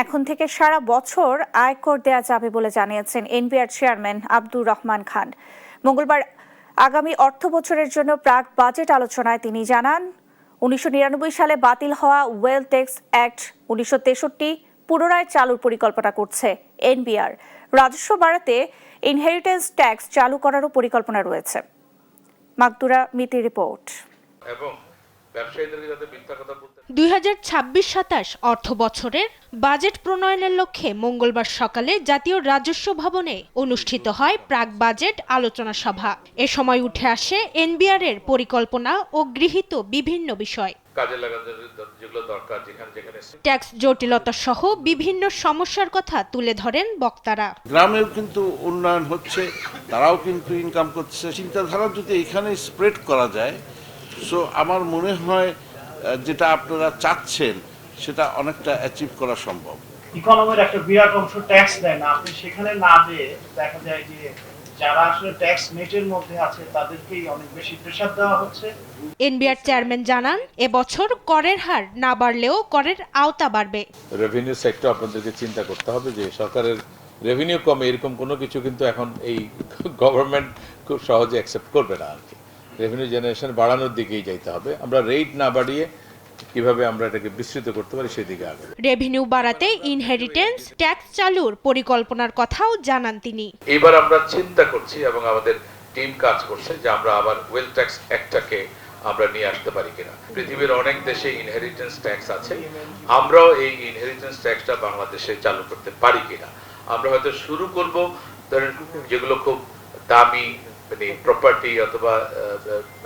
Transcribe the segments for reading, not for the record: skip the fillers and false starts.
এখন থেকে সারা বছর আয়কর দেয়া যাবে বলে জানিয়েছেন এনবিআর চেয়ারম্যান আব্দুর রহমান খান। মঙ্গলবার আগামী অর্থ বছরের জন্য প্রাক বাজেট আলোচনায় তিনি জানান, 1999 সালে বাতিল হওয়া ওয়েলথ ট্যাক্স অ্যাক্ট 1963 পুনরায় চালুর পরিকল্পনা করছে এনবিআর। রাজস্ব বাড়াতে ইনহেরিটেন্স ট্যাক্স চালু করারও পরিকল্পনা রয়েছে। মাকদুরা মিতি রিপোর্ট। 2026-27 অর্থ বছরের বাজেট প্রণয়নের লক্ষ্যে মঙ্গলবার সকালে জাতীয় রাজস্ব ভবনে অনুষ্ঠিত হয় প্রাক বাজেট আলোচনা সভা। এ সময় উঠে আসে এনবিআর এর পরিকল্পনা ও গৃহীত বিভিন্ন বিষয়। ট্যাক্স জটিলতা সহ বিভিন্ন সমস্যার কথা তুলে ধরেন বক্তারা। গ্রামেও কিন্তু উন্নয়ন হচ্ছে, তারাও কিন্তু ইনকাম করছে। চিন্তাধারা যদি এখানে স্প্রেড করা যায়, সো আমার মনে হয় যেটা আপনারা চাচ্ছেন সেটা অনেকটা অ্যাচিভ করা সম্ভব। ইকোনমির একটা বিরাট অংশ ট্যাক্স দেয় না, আপনি সেখানে না দিয়ে দেখা যায় যে যারা আসলে ট্যাক্স নেটের মধ্যে আছে তাদেরকেই অনেক বেশি প্রেসার দেওয়া হচ্ছে। এনবিআর চেয়ারম্যান জানান, এবছর করের হার না বাড়লেও করের আওতা বাড়বে। রেভিনিউ সেক্টর আপনাদেরকে চিন্তা করতে হবে যে সরকারের রেভিনিউ কমে এরকম কোনো কিছু কিন্তু এখন এই গভর্নমেন্ট খুব সহজে অ্যাকসেপ্ট করবে না আর কি। রেভিনিউ জেনারেশন বাড়ানোর দিকেই যাইতে হবে। আমরা রেট না বাড়িয়ে কিভাবে আমরা এটাকে বিস্তৃত করতে পারি সেদিকে আগে। রেভিনিউ বাড়াতে ইনহেরিটেন্স ট্যাক্স চালুর পরিকল্পনার কথাও জানান তিনি। এবার আমরা চিন্তা করছি এবং আমাদের টিম কাজ করছে যে আমরা আবার ওয়েলথ ট্যাক্স অ্যাক্টটাকে আমরা নিয়ে আসতে পারি কিনা। পৃথিবীর অনেক দেশে ইনহেরিটেন্স ট্যাক্স আছে, আমরাও এই ইনহেরিটেন্স ট্যাক্সটা বাংলাদেশে চালু করতে পারি কিনা। আমরা হয়তো শুরু করব যেগুলো খুব দামি মানে প্রপার্টি অথবা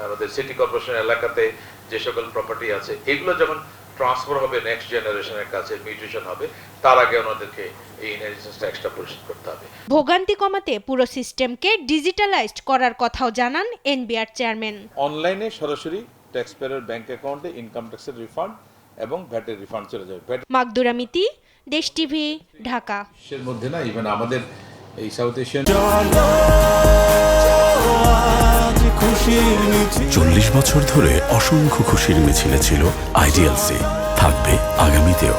আমাদের সিটি কর্পোরেশন এলাকাতে যে সকল প্রপার্টি আছে, এগুলো যখন ট্রান্সফার হবে নেক্সট জেনারেশনের কাছে, মিউটেশন হবে, তার আগে ওনাদেরকে এই ইনহেরিটেন্স ট্যাক্সটা পরিশোধ করতে হবে। ভোগান্তি কমাতে পুরো সিস্টেমকে ডিজিটালাইজড করার কথাও জানান এনবিআর চেয়ারম্যান। অনলাইনে সরাসরি ট্যাক্স পেয়ারের ব্যাংক অ্যাকাউন্টে ইনকাম ট্যাক্সের রিফান্ড এবং ভ্যাটের রিফান্ড চলে যাবে। মাকদুরা মিতি, দেশ টিভি, ঢাকা। এর মধ্যে না ইভেন আমাদের এই সাউথ এশিয়ান 40 বছর ধরে অসংখ্য খুশির মিছিলে ছিল আইডিএলসি, থাকবে আগামীতেও।